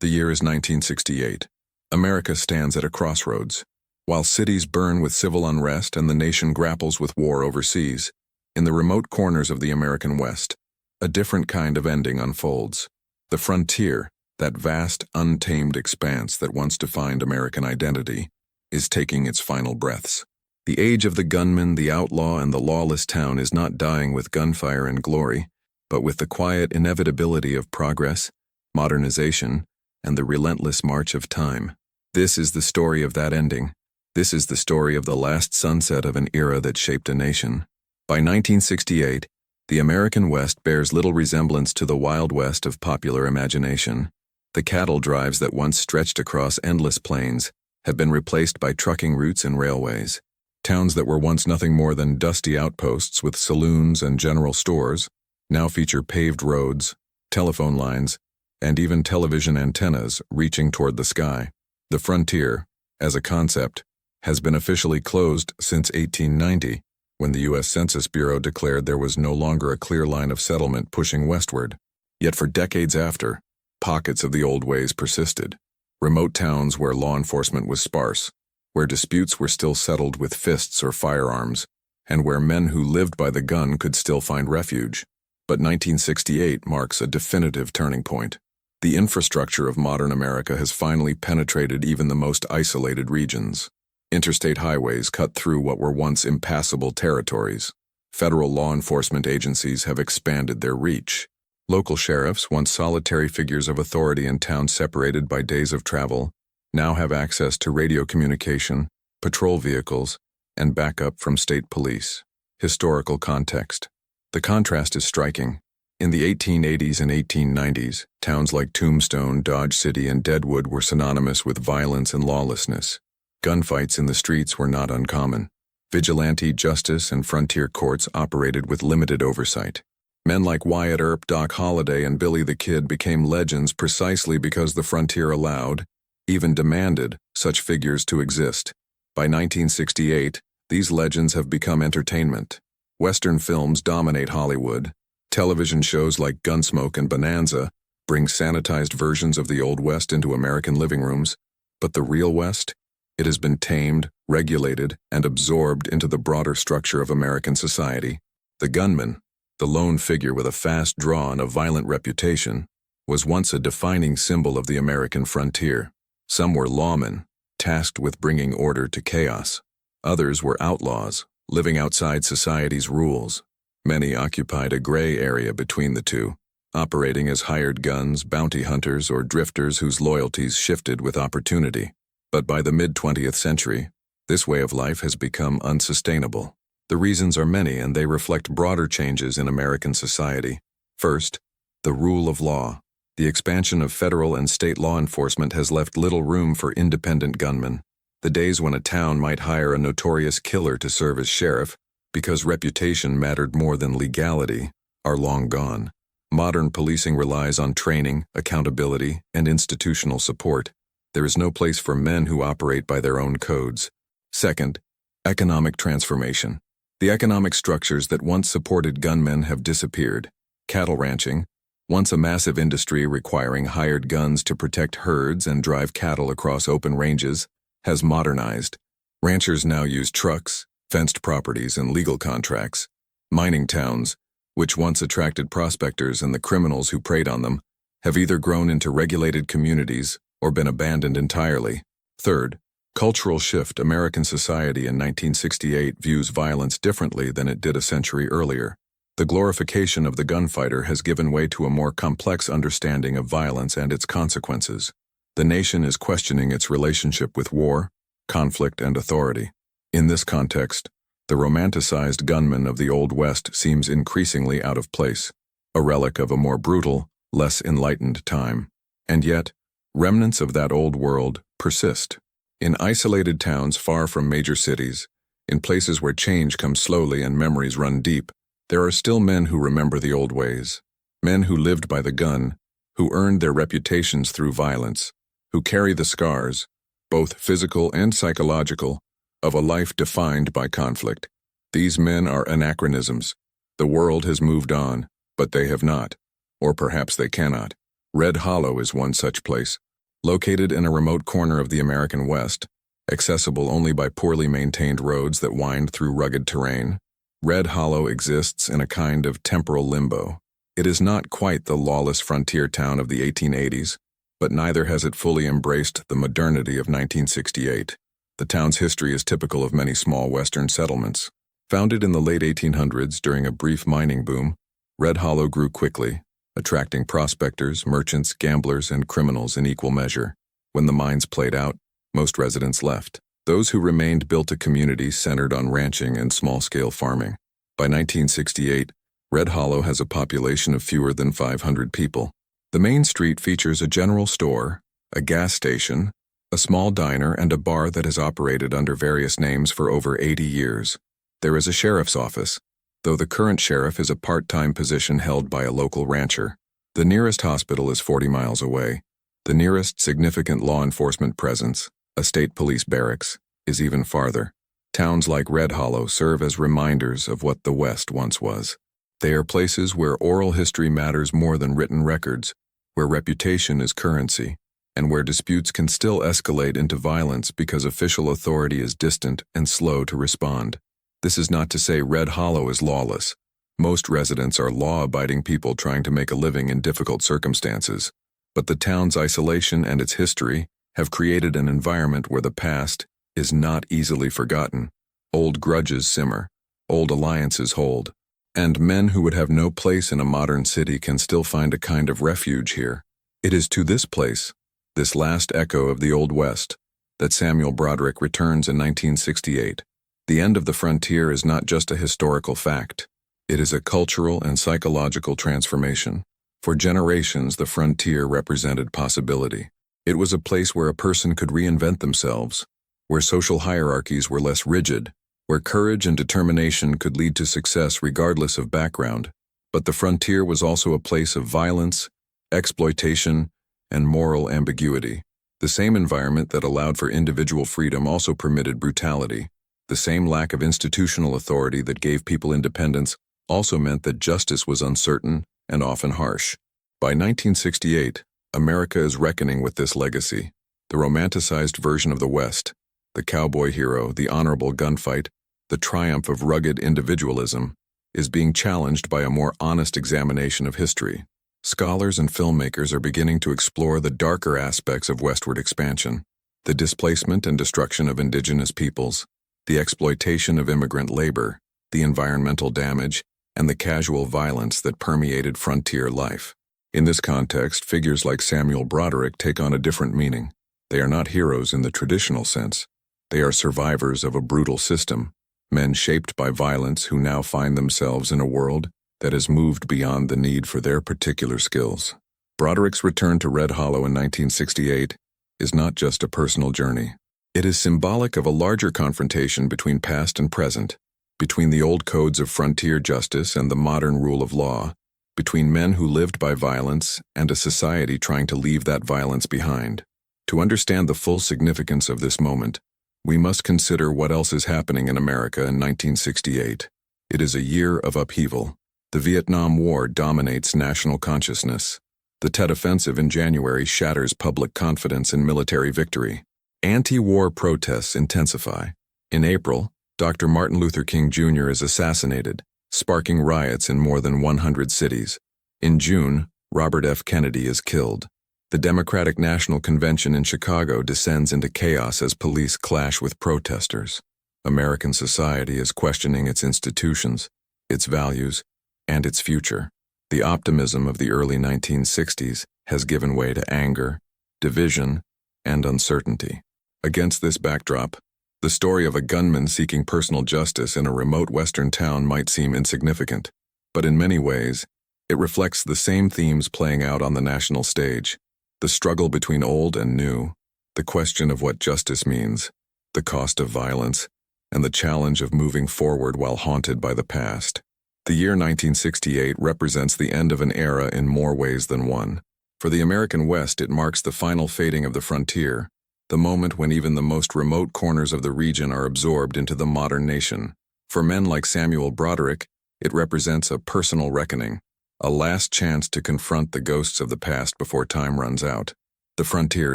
The year is 1968. America stands at a crossroads. While cities burn with civil unrest and the nation grapples with war overseas, in the remote corners of the American West, a different kind of ending unfolds. The frontier, that vast, untamed expanse that once defined American identity, is taking its final breaths. The age of the gunman, the outlaw, and the lawless town is not dying with gunfire and glory, but with the quiet inevitability of progress, modernization, and the relentless march of time. This is the story of that ending. This is the story of the last sunset of an era that shaped a nation. By 1968, the American West bears little resemblance to the Wild West of popular imagination. The cattle drives that once stretched across endless plains have been replaced by trucking routes and railways. Towns that were once nothing more than dusty outposts with saloons and general stores now feature paved roads, telephone lines, and even television antennas reaching toward the sky. The frontier, as a concept, has been officially closed since 1890, when the U.S. Census Bureau declared there was no longer a clear line of settlement pushing westward. Yet for decades after, pockets of the old ways persisted. Remote towns where law enforcement was sparse, where disputes were still settled with fists or firearms, and where men who lived by the gun could still find refuge. But 1968 marks a definitive turning point. The infrastructure of modern America has finally penetrated even the most isolated regions. Interstate highways cut through what were once impassable territories. Federal law enforcement agencies have expanded their reach. Local sheriffs, once solitary figures of authority in towns separated by days of travel, now have access to radio communication, patrol vehicles, and backup from state police. Historical context. The contrast is striking. In the 1880s and 1890s, towns like Tombstone, Dodge City, and Deadwood were synonymous with violence and lawlessness. Gunfights in the streets were not uncommon. Vigilante justice and frontier courts operated with limited oversight. Men like Wyatt Earp, Doc Holliday, and Billy the Kid became legends precisely because the frontier allowed, even demanded, such figures to exist. By 1968, these legends have become entertainment. Western films dominate Hollywood. Television shows like Gunsmoke and Bonanza bring sanitized versions of the Old West into American living rooms, but the real West? It has been tamed, regulated, and absorbed into the broader structure of American society. The gunman, the lone figure with a fast draw and a violent reputation, was once a defining symbol of the American frontier. Some were lawmen, tasked with bringing order to chaos. Others were outlaws, living outside society's rules. Many occupied a gray area between the two, operating as hired guns, bounty hunters, or drifters whose loyalties shifted with opportunity. But by the mid-20th century, this way of life has become unsustainable. The reasons are many, and they reflect broader changes in American society. First, the rule of law. The expansion of federal and state law enforcement has left little room for independent gunmen. The days when a town might hire a notorious killer to serve as sheriff because reputation mattered more than legality are long gone. Modern policing relies on training, accountability, and institutional support. There is no place for men who operate by their own codes. Second, economic transformation. The economic structures that once supported gunmen have disappeared. Cattle ranching, once a massive industry requiring hired guns to protect herds and drive cattle across open ranges, has modernized. Ranchers now use trucks, fenced properties, and legal contracts. Mining towns, which once attracted prospectors and the criminals who preyed on them, have either grown into regulated communities or been abandoned entirely. Third, cultural shift. American society in 1968 views violence differently than it did a century earlier. The glorification of the gunfighter has given way to a more complex understanding of violence and its consequences. The nation is questioning its relationship with war, conflict, and authority. In this context, the romanticized gunman of the Old West seems increasingly out of place, a relic of a more brutal, less enlightened time. And yet, remnants of that old world persist. In isolated towns far from major cities, in places where change comes slowly and memories run deep, there are still men who remember the old ways. Men who lived by the gun, who earned their reputations through violence, who carry the scars, both physical and psychological, of a life defined by conflict. These men are anachronisms. The world has moved on, but they have not, or perhaps they cannot. Red Hollow is one such place, Located in a remote corner of the American West, accessible only by poorly maintained roads that wind through rugged terrain, Red Hollow exists in a kind of temporal limbo. It is not quite the lawless frontier town of the 1880s, but neither has it fully embraced the modernity of 1968. The town's history is typical of many small Western settlements. Founded in the late 1800s during a brief mining boom, Red Hollow grew quickly, attracting prospectors, merchants, gamblers, and criminals in equal measure. When the mines played out, most residents left. Those who remained built a community centered on ranching and small-scale farming. By 1968, Red Hollow has a population of fewer than 500 people. The main street features a general store, a gas station, a small diner, and a bar that has operated under various names for over 80 years. There is a sheriff's office, though the current sheriff is a part-time position held by a local rancher. The nearest hospital is 40 miles away. The nearest significant law enforcement presence, a state police barracks, is even farther. Towns like Red Hollow serve as reminders of what the West once was. They are places where oral history matters more than written records, where reputation is currency, and where disputes can still escalate into violence because official authority is distant and slow to respond. This is not to say Red Hollow is lawless. Most residents are law-abiding people trying to make a living in difficult circumstances, but the town's isolation and its history have created an environment where the past is not easily forgotten. Old grudges simmer, old alliances hold, and men who would have no place in a modern city can still find a kind of refuge here. It is to this place, this last echo of the Old West, that Samuel Broderick returns in 1968. The end of the frontier is not just a historical fact. It is a cultural and psychological transformation. For generations, the frontier represented possibility. It was a place where a person could reinvent themselves, where social hierarchies were less rigid, where courage and determination could lead to success regardless of background. But the frontier was also a place of violence, exploitation, and moral ambiguity. The same environment that allowed for individual freedom also permitted brutality. The same lack of institutional authority that gave people independence also meant that justice was uncertain and often harsh. By 1968, America is reckoning with this legacy. The romanticized version of the West, the cowboy hero, the honorable gunfight, the triumph of rugged individualism, is being challenged by a more honest examination of history. Scholars and filmmakers are beginning to explore the darker aspects of westward expansion, the displacement and destruction of indigenous peoples, the exploitation of immigrant labor, the environmental damage, and the casual violence that permeated frontier life. In this context, figures like Samuel Broderick take on a different meaning. They are not heroes in the traditional sense. They are survivors of a brutal system, men shaped by violence who now find themselves in a world that has moved beyond the need for their particular skills. Broderick's return to Red Hollow in 1968 is not just a personal journey. It is symbolic of a larger confrontation between past and present, between the old codes of frontier justice and the modern rule of law, between men who lived by violence and a society trying to leave that violence behind. To understand the full significance of this moment, we must consider what else is happening in America in 1968. It is a year of upheaval. The Vietnam War dominates national consciousness. The Tet Offensive in January shatters public confidence in military victory. Anti-war protests intensify. In April, Dr. Martin Luther King Jr. is assassinated, sparking riots in more than 100 cities. In June, Robert F. Kennedy is killed. The Democratic National Convention in Chicago descends into chaos as police clash with protesters. American society is questioning its institutions, its values, and its future. The optimism of the early 1960s has given way to anger, division, and uncertainty. Against this backdrop, the story of a gunman seeking personal justice in a remote Western town might seem insignificant, but in many ways, it reflects the same themes playing out on the national stage: the struggle between old and new, the question of what justice means, the cost of violence, and the challenge of moving forward while haunted by the past. The year 1968 represents the end of an era in more ways than one. For the American West, it marks the final fading of the frontier, the moment when even the most remote corners of the region are absorbed into the modern nation. For men like Samuel Broderick, it represents a personal reckoning, a last chance to confront the ghosts of the past before time runs out. The frontier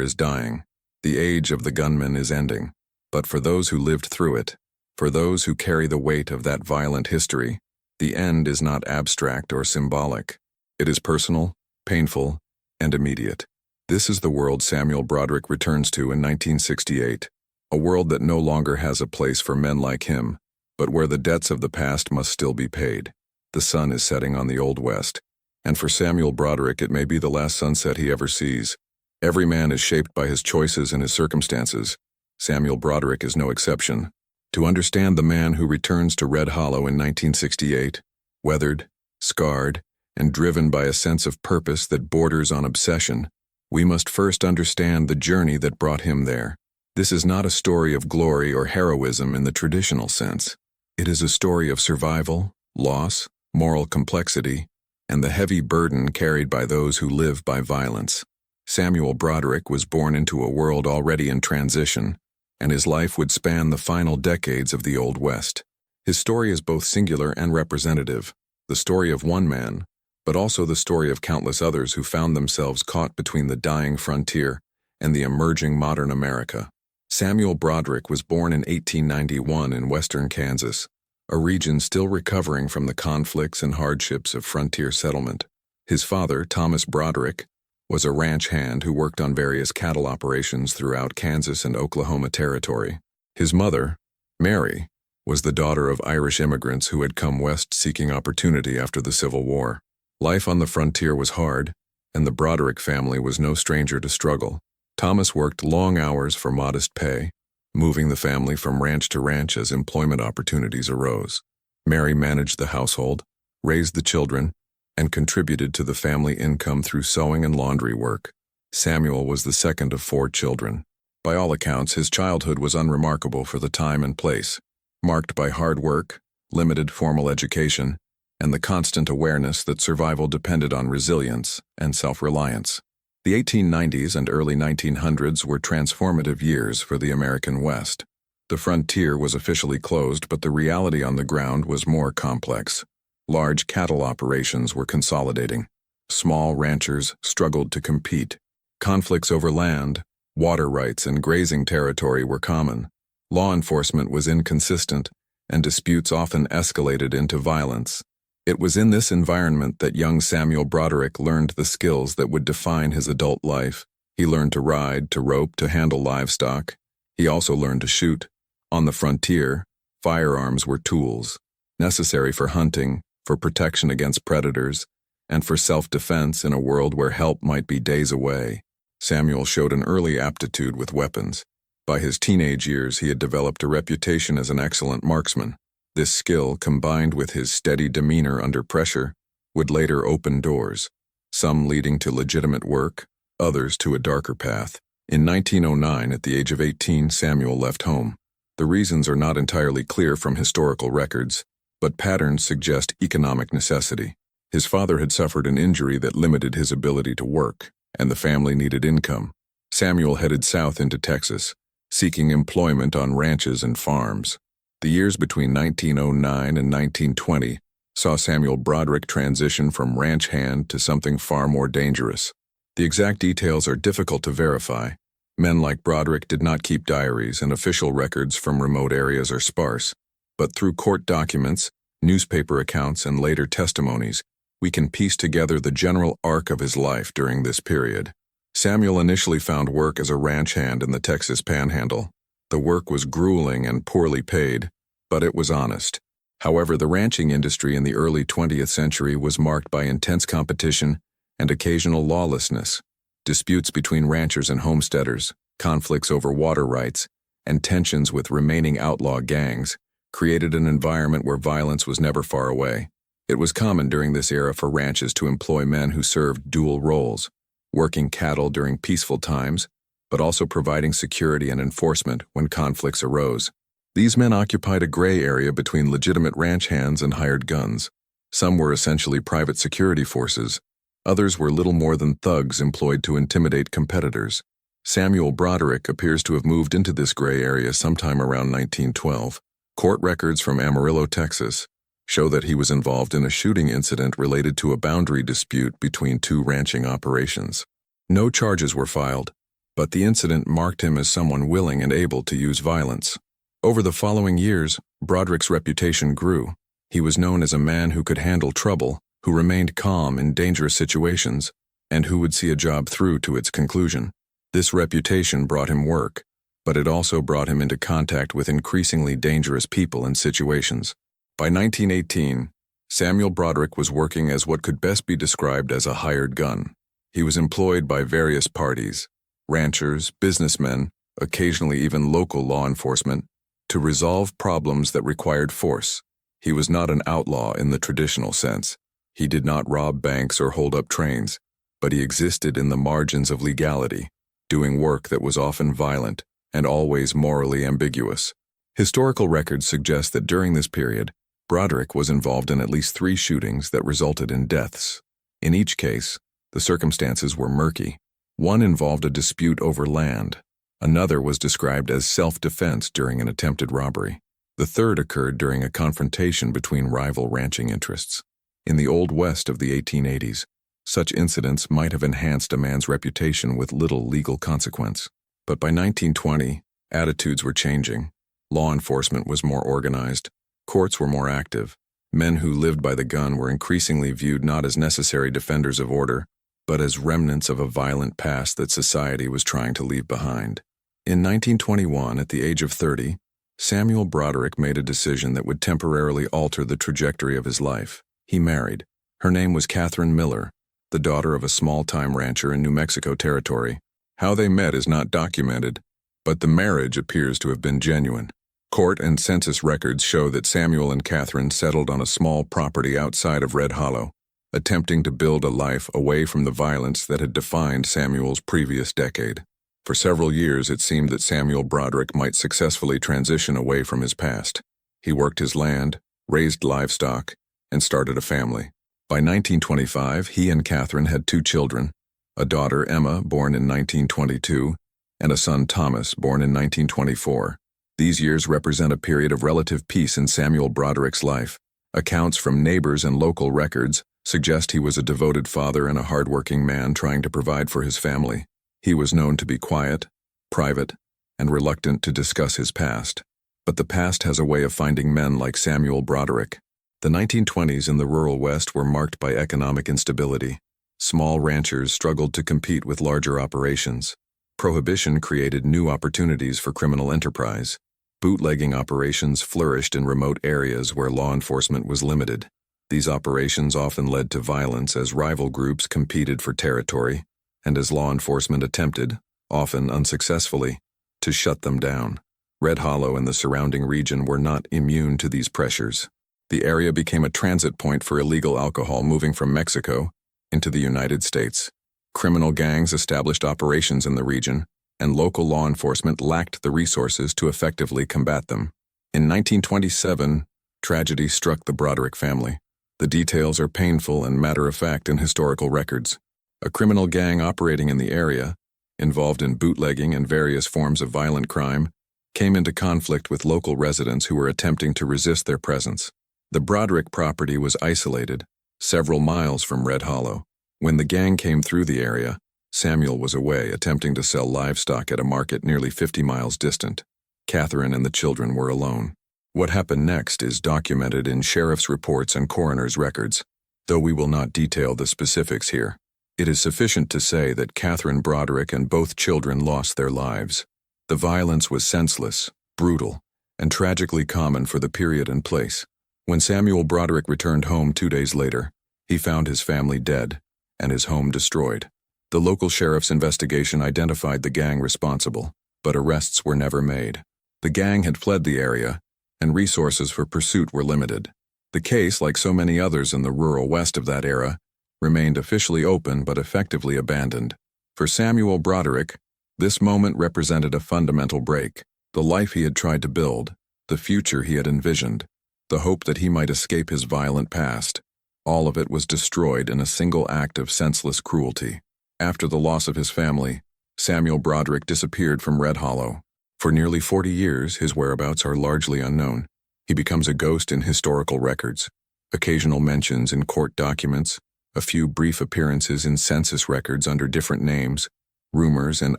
is dying. The age of the gunman is ending. But for those who lived through it, for those who carry the weight of that violent history, the end is not abstract or symbolic. It is personal, painful, and immediate. This is the world Samuel Broderick returns to in 1968, a world that no longer has a place for men like him, but where the debts of the past must still be paid. The sun is setting on the Old West, and for Samuel Broderick it may be the last sunset he ever sees. Every man is shaped by his choices and his circumstances. Samuel Broderick is no exception. To understand the man who returns to Red Hollow in 1968, weathered, scarred, and driven by a sense of purpose that borders on obsession, we must first understand the journey that brought him there. This is not a story of glory or heroism in the traditional sense. It is a story of survival, loss, moral complexity, and the heavy burden carried by those who live by violence. Samuel Broderick was born into a world already in transition, and his life would span the final decades of the Old West. His story is both singular and representative, the story of one man, but also the story of countless others who found themselves caught between the dying frontier and the emerging modern America. Samuel Broderick was born in 1891 in western Kansas, a region still recovering from the conflicts and hardships of frontier settlement. His father, Thomas Broderick, was a ranch hand who worked on various cattle operations throughout Kansas and Oklahoma Territory. His mother, Mary, was the daughter of Irish immigrants who had come west seeking opportunity after the Civil War. Life on the frontier was hard, and the Broderick family was no stranger to struggle. Thomas worked long hours for modest pay, moving the family from ranch to ranch as employment opportunities arose. Mary managed the household, raised the children, and contributed to the family income through sewing and laundry work. Samuel was the second of 4 children. By all accounts, his childhood was unremarkable for the time and place, marked by hard work, limited formal education, and the constant awareness that survival depended on resilience and self-reliance. The 1890s and early 1900s were transformative years for the American West. The frontier was officially closed, but the reality on the ground was more complex. Large cattle operations were consolidating. Small ranchers struggled to compete. Conflicts over land, water rights, and grazing territory were common. Law enforcement was inconsistent, and disputes often escalated into violence. It was in this environment that young Samuel Broderick learned the skills that would define his adult life. He learned to ride, to rope, to handle livestock. He also learned to shoot. On the frontier, firearms were tools, necessary for hunting, for protection against predators, and for self-defense in a world where help might be days away. Samuel showed an early aptitude with weapons. By his teenage years, he had developed a reputation as an excellent marksman. This skill, combined with his steady demeanor under pressure, would later open doors, some leading to legitimate work, others to a darker path. In 1909, at the age of 18, Samuel left home. The reasons are not entirely clear from historical records, but patterns suggest economic necessity. His father had suffered an injury that limited his ability to work, and the family needed income. Samuel headed south into Texas, seeking employment on ranches and farms. The years between 1909 and 1920 saw Samuel Broderick transition from ranch hand to something far more dangerous. The exact details are difficult to verify. Men like Broderick did not keep diaries, and official records from remote areas are sparse. But through court documents, newspaper accounts, and later testimonies, we can piece together the general arc of his life during this period. Samuel initially found work as a ranch hand in the Texas Panhandle. The work was grueling and poorly paid, but it was honest. However, the ranching industry in the early 20th century was marked by intense competition and occasional lawlessness. Disputes between ranchers and homesteaders, conflicts over water rights, and tensions with remaining outlaw gangs created an environment where violence was never far away. It was common during this era for ranches to employ men who served dual roles, working cattle during peaceful times, but also providing security and enforcement when conflicts arose. These men occupied a gray area between legitimate ranch hands and hired guns. Some were essentially private security forces. Others were little more than thugs employed to intimidate competitors. Samuel Broderick appears to have moved into this gray area sometime around 1912. Court records from Amarillo, Texas, show that he was involved in a shooting incident related to a boundary dispute between 2 ranching operations. No charges were filed, but the incident marked him as someone willing and able to use violence. Over the following years, Broderick's reputation grew. He was known as a man who could handle trouble, who remained calm in dangerous situations, and who would see a job through to its conclusion. This reputation brought him work, but it also brought him into contact with increasingly dangerous people and situations. By 1918, Samuel Broderick was working as what could best be described as a hired gun. He was employed by various parties, ranchers, businessmen, occasionally even local law enforcement, to resolve problems that required force. He was not an outlaw in the traditional sense. He did not rob banks or hold up trains, but he existed in the margins of legality, doing work that was often violent and always morally ambiguous. Historical records suggest that during this period, Broderick was involved in at least 3 shootings that resulted in deaths. In each case, the circumstances were murky. One involved a dispute over land. Another was described as self-defense during an attempted robbery. The third occurred during a confrontation between rival ranching interests. In the Old West of the 1880s, such incidents might have enhanced a man's reputation with little legal consequence. But by 1920, attitudes were changing. Law enforcement was more organized. Courts were more active. Men who lived by the gun were increasingly viewed not as necessary defenders of order, but as remnants of a violent past that society was trying to leave behind. In 1921, at the age of 30, Samuel Broderick made a decision that would temporarily alter the trajectory of his life. He married. Her name was Catherine Miller, the daughter of a small-time rancher in New Mexico Territory. How they met is not documented, but the marriage appears to have been genuine. Court and census records show that Samuel and Catherine settled on a small property outside of Red Hollow, attempting to build a life away from the violence that had defined Samuel's previous decade. For several years, it seemed that Samuel Broderick might successfully transition away from his past. He worked his land, raised livestock, and started a family. By 1925, he and Catherine had 2 children, a daughter, Emma, born in 1922, and a son, Thomas, born in 1924. These years represent a period of relative peace in Samuel Broderick's life. Accounts from neighbors and local records suggest he was a devoted father and a hardworking man trying to provide for his family. He was known to be quiet, private, and reluctant to discuss his past. But the past has a way of finding men like Samuel Broderick. The 1920s in the rural West were marked by economic instability. Small ranchers struggled to compete with larger operations. Prohibition created new opportunities for criminal enterprise. Bootlegging operations flourished in remote areas where law enforcement was limited. These operations often led to violence as rival groups competed for territory, and as law enforcement attempted, often unsuccessfully, to shut them down. Red Hollow and the surrounding region were not immune to these pressures. The area became a transit point for illegal alcohol moving from Mexico into the United States. Criminal gangs established operations in the region, and local law enforcement lacked the resources to effectively combat them. In 1927, tragedy struck the Broderick family. The details are painful and matter-of-fact in historical records. A criminal gang operating in the area, involved in bootlegging and various forms of violent crime, came into conflict with local residents who were attempting to resist their presence. The Broderick property was isolated, several miles from Red Hollow. When the gang came through the area, Samuel was away attempting to sell livestock at a market nearly 50 miles distant. Catherine and the children were alone. What happened next is documented in sheriff's reports and coroner's records, though we will not detail the specifics here. It is sufficient to say that Catherine Broderick and both children lost their lives. The violence was senseless, brutal, and tragically common for the period and place. When Samuel Broderick returned home 2 days later, he found his family dead and his home destroyed. The local sheriff's investigation identified the gang responsible, but arrests were never made. The gang had fled the area, and resources for pursuit were limited. The case, like so many others in the rural West of that era, remained officially open but effectively abandoned. For Samuel Broderick, this moment represented a fundamental break. The life he had tried to build, the future he had envisioned, the hope that he might escape his violent past, all of it was destroyed in a single act of senseless cruelty. After the loss of his family, Samuel Broderick disappeared from Red Hollow. For nearly 40 years, his whereabouts are largely unknown. He becomes a ghost in historical records, occasional mentions in court documents, a few brief appearances in census records under different names, rumors and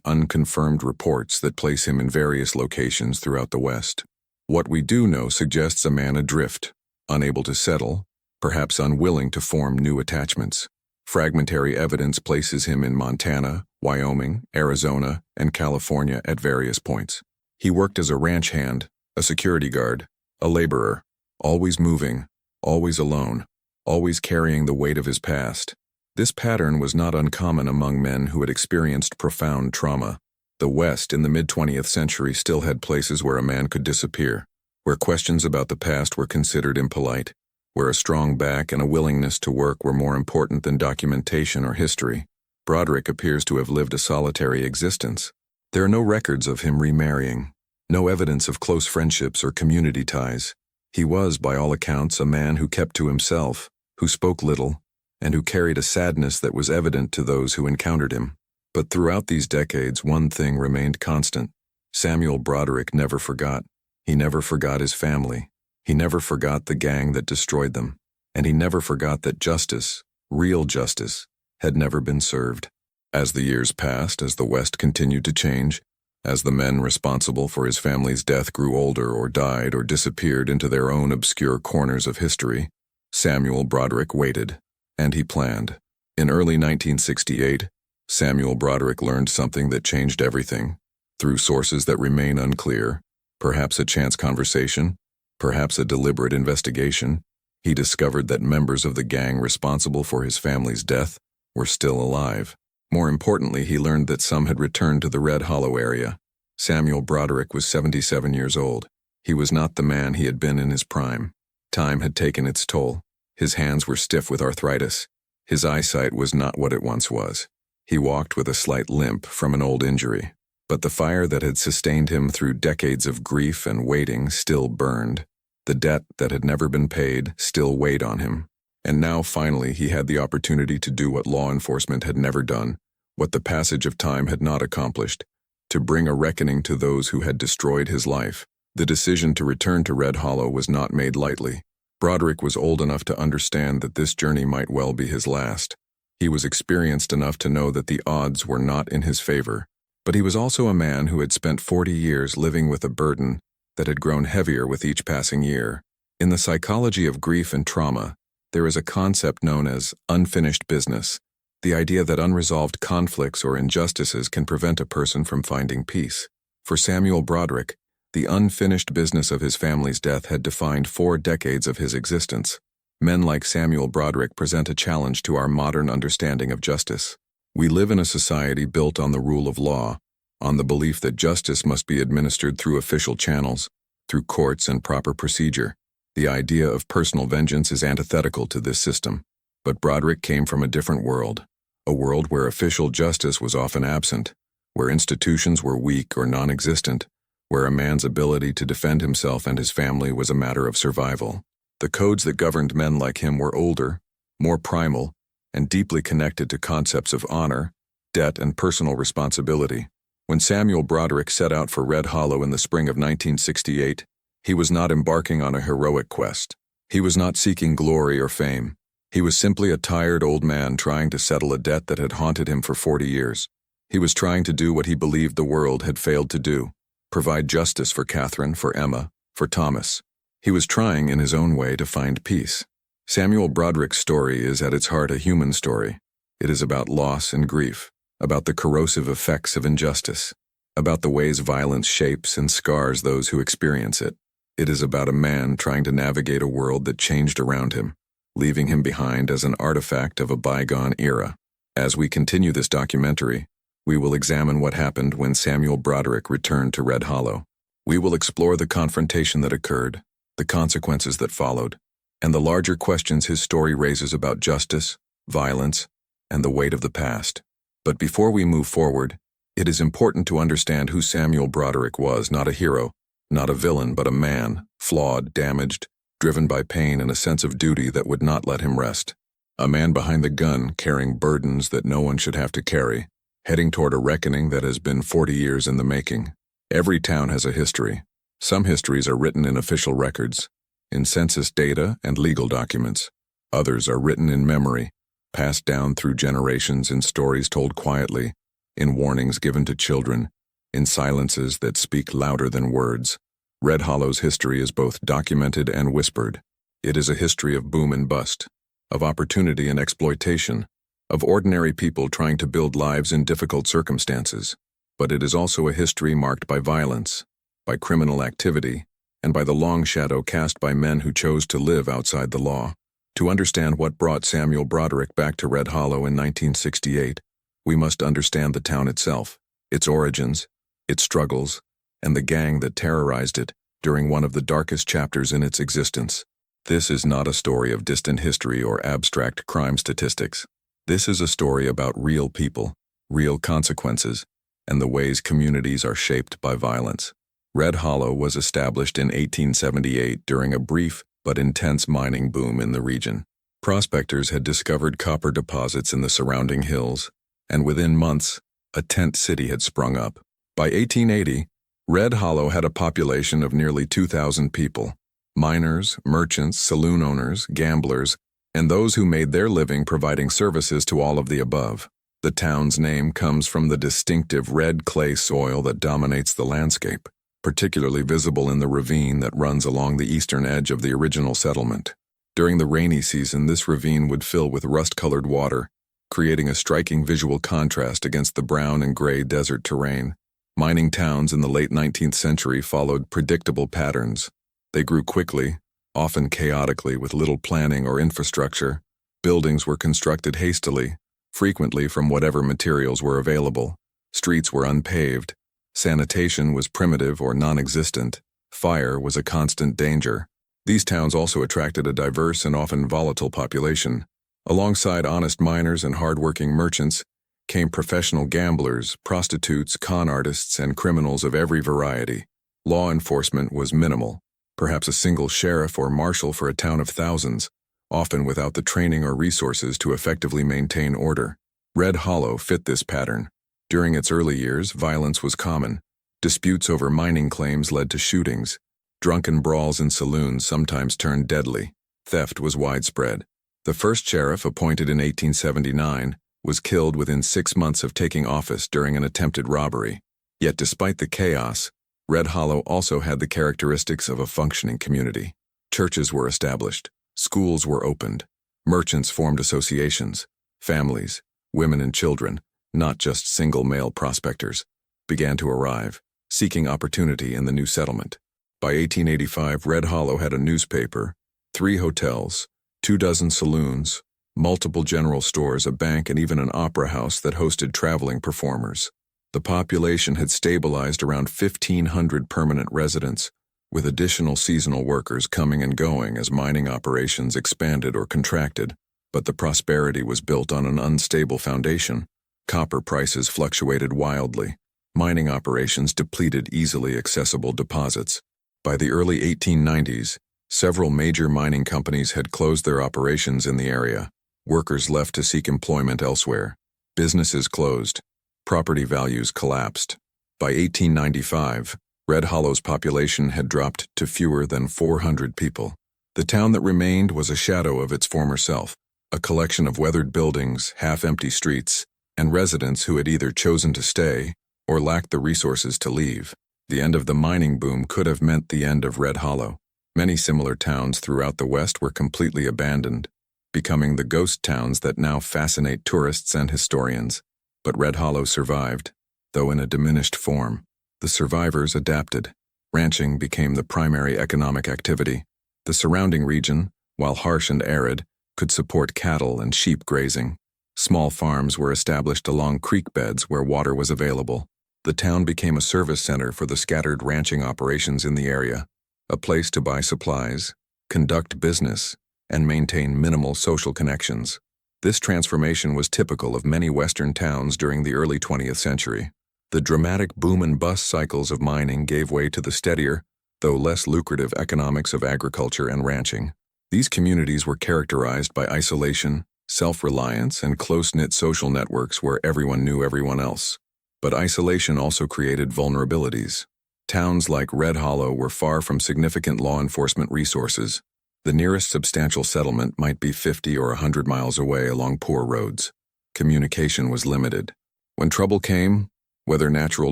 unconfirmed reports that place him in various locations throughout the West. What we do know suggests a man adrift, unable to settle, perhaps unwilling to form new attachments. Fragmentary evidence places him in Montana, Wyoming, Arizona, and California at various points. He worked as a ranch hand, a security guard, a laborer, always moving, always alone, always carrying the weight of his past. This pattern was not uncommon among men who had experienced profound trauma. The West in the mid-20th century still had places where a man could disappear, where questions about the past were considered impolite, where a strong back and a willingness to work were more important than documentation or history. Broderick appears to have lived a solitary existence. There are no records of him remarrying, no evidence of close friendships or community ties. He was, by all accounts, a man who kept to himself, who spoke little, and who carried a sadness that was evident to those who encountered him. But throughout these decades, one thing remained constant. Samuel Broderick never forgot. He never forgot his family. He never forgot the gang that destroyed them. And he never forgot that justice, real justice, had never been served. As the years passed, as the West continued to change, as the men responsible for his family's death grew older or died or disappeared into their own obscure corners of history, Samuel Broderick waited, and he planned. In early 1968, Samuel Broderick learned something that changed everything. Through sources that remain unclear, perhaps a chance conversation, perhaps a deliberate investigation, he discovered that members of the gang responsible for his family's death were still alive. More importantly, he learned that some had returned to the Red Hollow area. Samuel Broderick was 77 years old. He was not the man he had been in his prime. Time had taken its toll. His hands were stiff with arthritis. His eyesight was not what it once was. He walked with a slight limp from an old injury. But the fire that had sustained him through decades of grief and waiting still burned. The debt that had never been paid still weighed on him. And now finally he had the opportunity to do what law enforcement had never done, what the passage of time had not accomplished, to bring a reckoning to those who had destroyed his life. The decision to return to Red Hollow was not made lightly. Broderick was old enough to understand that this journey might well be his last. He was experienced enough to know that the odds were not in his favor. But he was also a man who had spent 40 years living with a burden that had grown heavier with each passing year. In the psychology of grief and trauma, there is a concept known as unfinished business, the idea that unresolved conflicts or injustices can prevent a person from finding peace. For Samuel Broderick, the unfinished business of his family's death had defined 4 decades of his existence. Men like Samuel Broderick present a challenge to our modern understanding of justice. We live in a society built on the rule of law, on the belief that justice must be administered through official channels, through courts and proper procedure. The idea of personal vengeance is antithetical to this system. But Broderick came from a different world, a world where official justice was often absent, where institutions were weak or non-existent, where a man's ability to defend himself and his family was a matter of survival. The codes that governed men like him were older, more primal, and deeply connected to concepts of honor, debt, and personal responsibility. When Samuel Broderick set out for Red Hollow in the spring of 1968, he was not embarking on a heroic quest. He was not seeking glory or fame. He was simply a tired old man trying to settle a debt that had haunted him for 40 years. He was trying to do what he believed the world had failed to do, provide justice for Catherine, for Emma, for Thomas. He was trying in his own way to find peace. Samuel Broderick's story is at its heart a human story. It is about loss and grief, about the corrosive effects of injustice, about the ways violence shapes and scars those who experience it. It is about a man trying to navigate a world that changed around him, leaving him behind as an artifact of a bygone era. As we continue this documentary, we will examine what happened when Samuel Broderick returned to Red Hollow. We will explore the confrontation that occurred, the consequences that followed, and the larger questions his story raises about justice, violence, and the weight of the past. But before we move forward, it is important to understand who Samuel Broderick was. Not a hero, not a villain, but a man, flawed, damaged, driven by pain and a sense of duty that would not let him rest. A man behind the gun, carrying burdens that no one should have to carry, heading toward a reckoning that has been 40 years in the making. Every town has a history. Some histories are written in official records, in census data and legal documents. Others are written in memory, passed down through generations in stories told quietly, in warnings given to children, in silences that speak louder than words. Red Hollow's history is both documented and whispered. It is a history of boom and bust, of opportunity and exploitation, of ordinary people trying to build lives in difficult circumstances. But it is also a history marked by violence, by criminal activity, and by the long shadow cast by men who chose to live outside the law. To understand what brought Samuel Broderick back to Red Hollow in 1968, we must understand the town itself, its origins, its struggles, and the gang that terrorized it during one of the darkest chapters in its existence. This is not a story of distant history or abstract crime statistics. This is a story about real people, real consequences, and the ways communities are shaped by violence. Red Hollow was established in 1878 during a brief but intense mining boom in the region. Prospectors had discovered copper deposits in the surrounding hills, and within months, a tent city had sprung up. By 1880, Red Hollow had a population of nearly 2,000 people: miners, merchants, saloon owners, gamblers, and those who made their living providing services to all of the above. The town's name comes from the distinctive red clay soil that dominates the landscape, particularly visible in the ravine that runs along the eastern edge of the original settlement. During the rainy season, this ravine would fill with rust-colored water, creating a striking visual contrast against the brown and gray desert terrain. Mining towns in the late 19th century followed predictable patterns. They grew quickly, often chaotically with little planning or infrastructure. Buildings were constructed hastily, frequently from whatever materials were available. Streets were unpaved. Sanitation was primitive or non-existent. Fire was a constant danger. These towns also attracted a diverse and often volatile population. Alongside honest miners and hard-working merchants came professional gamblers, prostitutes, con artists, and criminals of every variety. Law enforcement was minimal, perhaps a single sheriff or marshal for a town of thousands, often without the training or resources to effectively maintain order. Red Hollow fit this pattern. During its early years, violence was common. Disputes over mining claims led to shootings. Drunken brawls in saloons sometimes turned deadly. Theft was widespread. The first sheriff, appointed in 1879, was killed within 6 months of taking office during an attempted robbery. Yet despite the chaos, Red Hollow also had the characteristics of a functioning community. Churches were established. Schools were opened. Merchants formed associations. Families, women and children, not just single male prospectors, began to arrive, seeking opportunity in the new settlement. By 1885, Red Hollow had a newspaper, 3 hotels, 24 saloons, multiple general stores, a bank, and even an opera house that hosted traveling performers. The population had stabilized around 1,500 permanent residents, with additional seasonal workers coming and going as mining operations expanded or contracted. But the prosperity was built on an unstable foundation. Copper prices fluctuated wildly. Mining operations depleted easily accessible deposits. By the early 1890s, several major mining companies had closed their operations in the area. Workers left to seek employment elsewhere. Businesses closed. Property values collapsed. By 1895, Red Hollow's population had dropped to fewer than 400 people. The town that remained was a shadow of its former self, a collection of weathered buildings, half-empty streets, and residents who had either chosen to stay or lacked the resources to leave. The end of the mining boom could have meant the end of Red Hollow. Many similar towns throughout the West were completely abandoned, becoming the ghost towns that now fascinate tourists and historians. But Red Hollow survived, though in a diminished form. The survivors adapted. Ranching became the primary economic activity. The surrounding region, while harsh and arid, could support cattle and sheep grazing. Small farms were established along creek beds where water was available. The town became a service center for the scattered ranching operations in the area, a place to buy supplies, conduct business, and maintain minimal social connections. This transformation was typical of many Western towns during the early 20th century. The dramatic boom and bust cycles of mining gave way to the steadier, though less lucrative economics of agriculture and ranching. These communities were characterized by isolation, self-reliance, and close-knit social networks where everyone knew everyone else. But isolation also created vulnerabilities. Towns like Red Hollow were far from significant law enforcement resources. The nearest substantial settlement might be 50 or 100 miles away along poor roads. Communication was limited. When trouble came, whether natural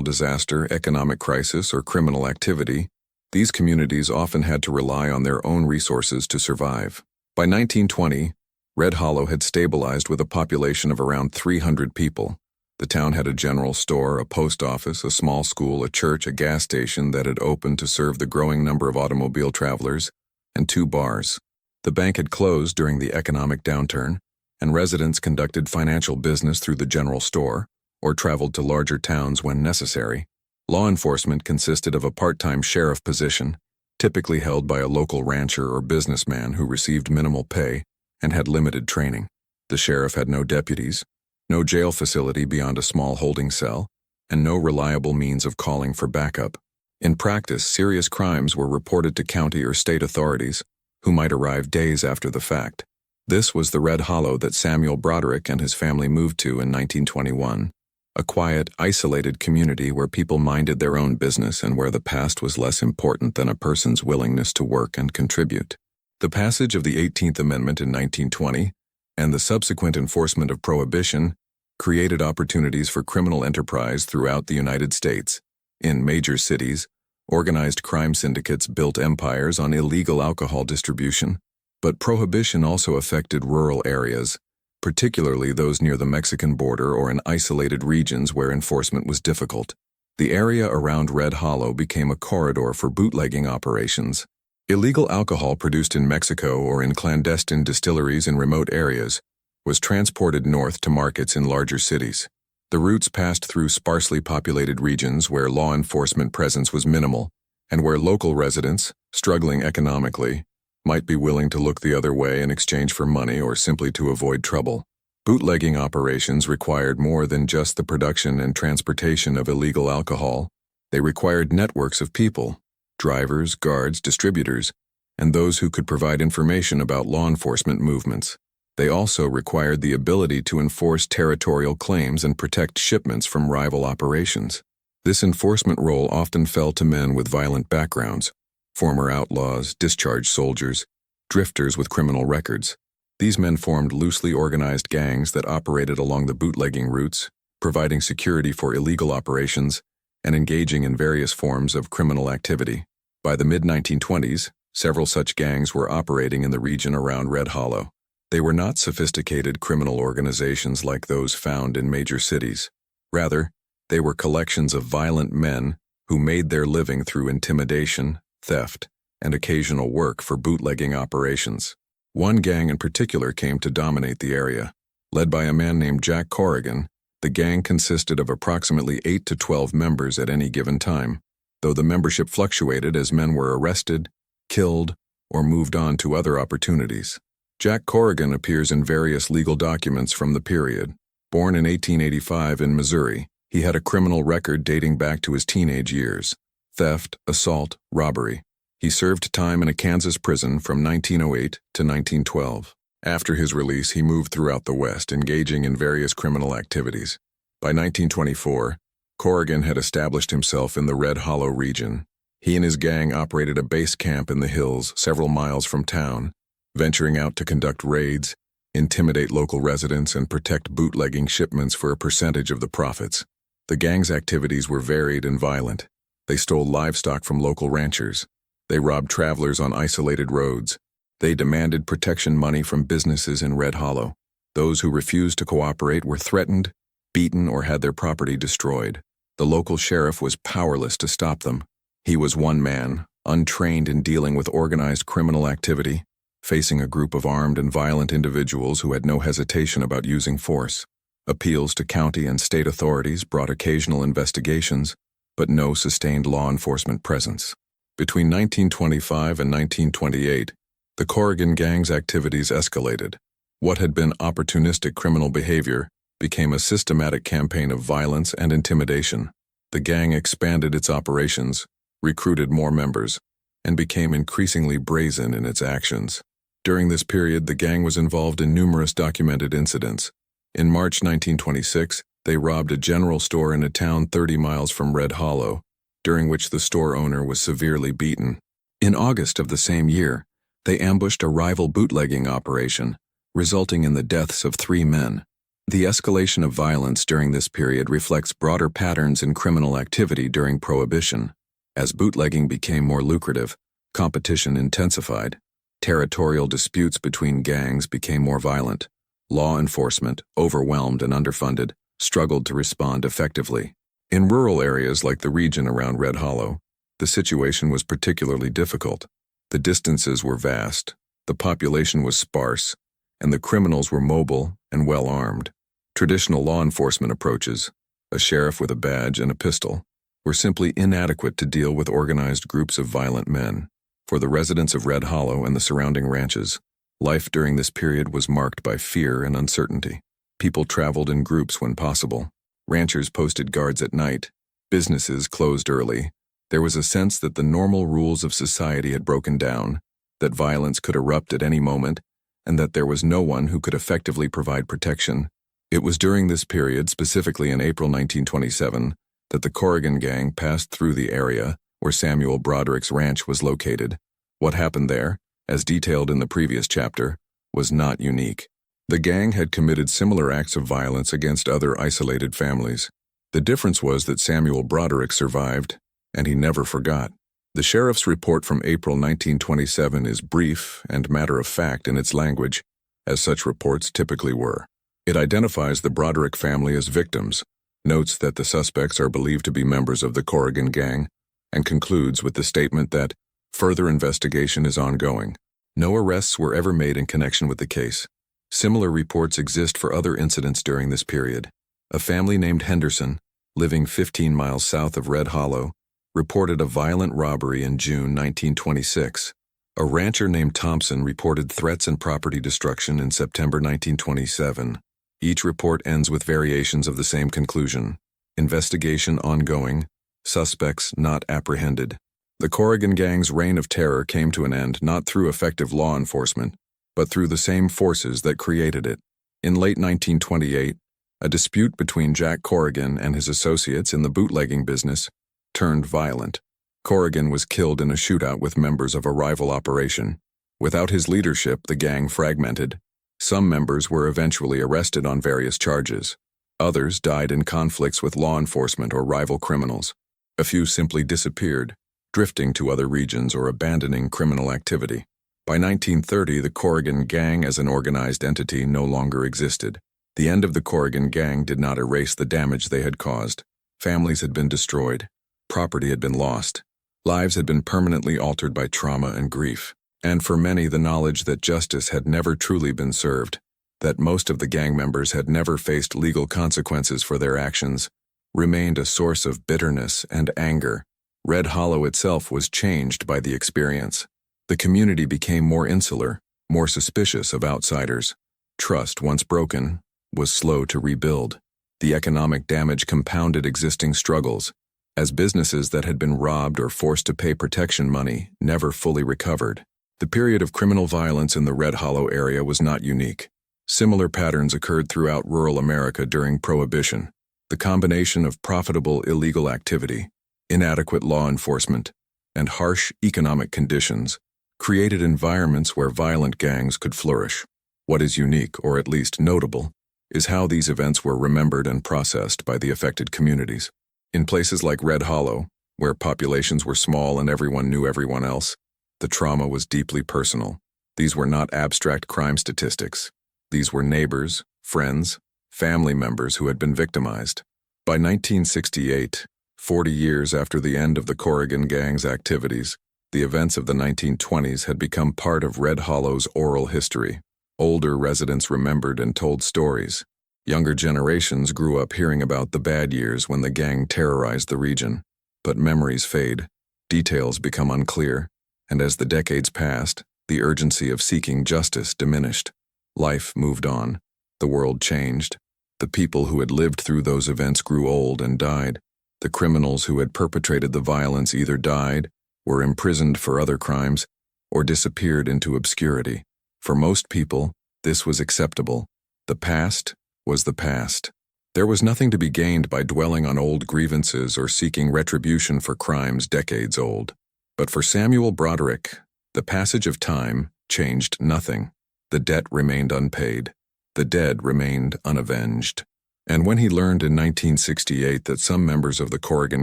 disaster, economic crisis, or criminal activity, these communities often had to rely on their own resources to survive. By 1920, Red Hollow had stabilized with a population of around 300 people. The town had a general store, a post office, a small school, a church, a gas station that had opened to serve the growing number of automobile travelers, and 2 bars. The bank had closed during the economic downturn, and residents conducted financial business through the general store or traveled to larger towns when necessary. Law enforcement consisted of a part-time sheriff position, typically held by a local rancher or businessman who received minimal pay and had limited training. The sheriff had no deputies, no jail facility beyond a small holding cell, and no reliable means of calling for backup. In practice, serious crimes were reported to county or state authorities, who might arrive days after the fact. This was the Red Hollow that Samuel Broderick and his family moved to in 1921, a quiet, isolated community where people minded their own business and where the past was less important than a person's willingness to work and contribute. The passage of the 18th Amendment in 1920 and the subsequent enforcement of Prohibition created opportunities for criminal enterprise throughout the United States. In major cities, organized crime syndicates built empires on illegal alcohol distribution, but Prohibition also affected rural areas, particularly those near the Mexican border or in isolated regions where enforcement was difficult. The area around Red Hollow became a corridor for bootlegging operations. Illegal alcohol produced in Mexico or in clandestine distilleries in remote areas was transported north to markets in larger cities. The routes passed through sparsely populated regions where law enforcement presence was minimal and where local residents, struggling economically, might be willing to look the other way in exchange for money or simply to avoid trouble. Bootlegging operations required more than just the production and transportation of illegal alcohol. They required networks of people, drivers, guards, distributors, and those who could provide information about law enforcement movements. They also required the ability to enforce territorial claims and protect shipments from rival operations. This enforcement role often fell to men with violent backgrounds, former outlaws, discharged soldiers, drifters with criminal records. These men formed loosely organized gangs that operated along the bootlegging routes, providing security for illegal operations and engaging in various forms of criminal activity. By the mid-1920s, several such gangs were operating in the region around Red Hollow. They were not sophisticated criminal organizations like those found in major cities. Rather, they were collections of violent men who made their living through intimidation, theft, and occasional work for bootlegging operations. One gang in particular came to dominate the area. Led by a man named Jack Corrigan, the gang consisted of approximately 8 to 12 members at any given time, though the membership fluctuated as men were arrested, killed, or moved on to other opportunities. Jack Corrigan appears in various legal documents from the period. Born in 1885 in Missouri, he had a criminal record dating back to his teenage years: theft, assault, robbery. He served time in a Kansas prison from 1908 to 1912. After his release, he moved throughout the West, engaging in various criminal activities. By 1924, Corrigan had established himself in the Red Hollow region. He and his gang operated a base camp in the hills several miles from town, venturing out to conduct raids, intimidate local residents, and protect bootlegging shipments for a percentage of the profits. The gang's activities were varied and violent. They stole livestock from local ranchers. They robbed travelers on isolated roads. They demanded protection money from businesses in Red Hollow. Those who refused to cooperate were threatened, beaten, or had their property destroyed. The local sheriff was powerless to stop them. He was one man, untrained in dealing with organized criminal activity, facing a group of armed and violent individuals who had no hesitation about using force. Appeals to county and state authorities brought occasional investigations, but no sustained law enforcement presence. Between 1925 and 1928, the Corrigan gang's activities escalated. What had been opportunistic criminal behavior became a systematic campaign of violence and intimidation. The gang expanded its operations, recruited more members, and became increasingly brazen in its actions. During this period, the gang was involved in numerous documented incidents. In March 1926, they robbed a general store in a town 30 miles from Red Hollow, during which the store owner was severely beaten. In August of the same year, They ambushed a rival bootlegging operation, resulting in the deaths of 3 men. The escalation of violence during this period reflects broader patterns in criminal activity during Prohibition. As bootlegging became more lucrative, competition intensified. Territorial disputes between gangs became more violent. Law enforcement, overwhelmed and underfunded, struggled to respond effectively. In rural areas like the region around Red Hollow, the situation was particularly difficult. The distances were vast, the population was sparse, and the criminals were mobile and well-armed. Traditional law enforcement approaches, a sheriff with a badge and a pistol, were simply inadequate to deal with organized groups of violent men. For the residents of Red Hollow and the surrounding ranches, life during this period was marked by fear and uncertainty. People traveled in groups when possible. Ranchers posted guards at night. Businesses closed early. There was a sense that the normal rules of society had broken down, that violence could erupt at any moment, and that there was no one who could effectively provide protection. It was during this period, specifically in April 1927, that the Corrigan Gang passed through the area where Samuel Broderick's ranch was located. What happened there, as detailed in the previous chapter, was not unique. The gang had committed similar acts of violence against other isolated families. The difference was that Samuel Broderick survived, and he never forgot. The sheriff's report from April 1927 is brief and matter-of-fact in its language, as such reports typically were. It identifies the Broderick family as victims, notes that the suspects are believed to be members of the Corrigan Gang, and concludes with the statement that further investigation is ongoing. No arrests were ever made in connection with the case. Similar reports exist for other incidents during this period. A family named Henderson, living 15 miles south of Red Hollow, reported a violent robbery in June 1926. A rancher named Thompson reported threats and property destruction in September 1927. Each report ends with variations of the same conclusion. Investigation ongoing, suspects not apprehended. The Corrigan Gang's reign of terror came to an end not through effective law enforcement, but through the same forces that created it. In late 1928, a dispute between Jack Corrigan and his associates in the bootlegging business turned violent. Corrigan was killed in a shootout with members of a rival operation. Without his leadership, the gang fragmented. Some members were eventually arrested on various charges. Others died in conflicts with law enforcement or rival criminals. A few simply disappeared, drifting to other regions or abandoning criminal activity. By 1930, the Corrigan Gang as an organized entity no longer existed. The end of the Corrigan Gang did not erase the damage they had caused. Families had been destroyed. Property had been lost. Lives had been permanently altered by trauma and grief. And for many, the knowledge that justice had never truly been served, that most of the gang members had never faced legal consequences for their actions, remained a source of bitterness and anger. Red Hollow itself was changed by the experience. The community became more insular, more suspicious of outsiders. Trust, once broken, was slow to rebuild. The economic damage compounded existing struggles, as businesses that had been robbed or forced to pay protection money never fully recovered. The period of criminal violence in the Red Hollow area was not unique. Similar patterns occurred throughout rural America during Prohibition. The combination of profitable illegal activity, inadequate law enforcement, and harsh economic conditions created environments where violent gangs could flourish. What is unique, or at least notable, is how these events were remembered and processed by the affected communities. In places like Red Hollow, where populations were small and everyone knew everyone else, the trauma was deeply personal. These were not abstract crime statistics. These were neighbors, friends, family members who had been victimized. By 1968, 40 years after the end of the Corrigan Gang's activities, the events of the 1920s had become part of Red Hollow's oral history. Older residents remembered and told stories. Younger generations grew up hearing about the bad years when the gang terrorized the region. But memories fade, details become unclear, and as the decades passed, the urgency of seeking justice diminished. Life moved on. The world changed. The people who had lived through those events grew old and died. The criminals who had perpetrated the violence either died, were imprisoned for other crimes, or disappeared into obscurity. For most people, this was acceptable. The past was the past. There was nothing to be gained by dwelling on old grievances or seeking retribution for crimes decades old. But for Samuel Broderick, the passage of time changed nothing. The debt remained unpaid. The dead remained unavenged. And when he learned in 1968 that some members of the Corrigan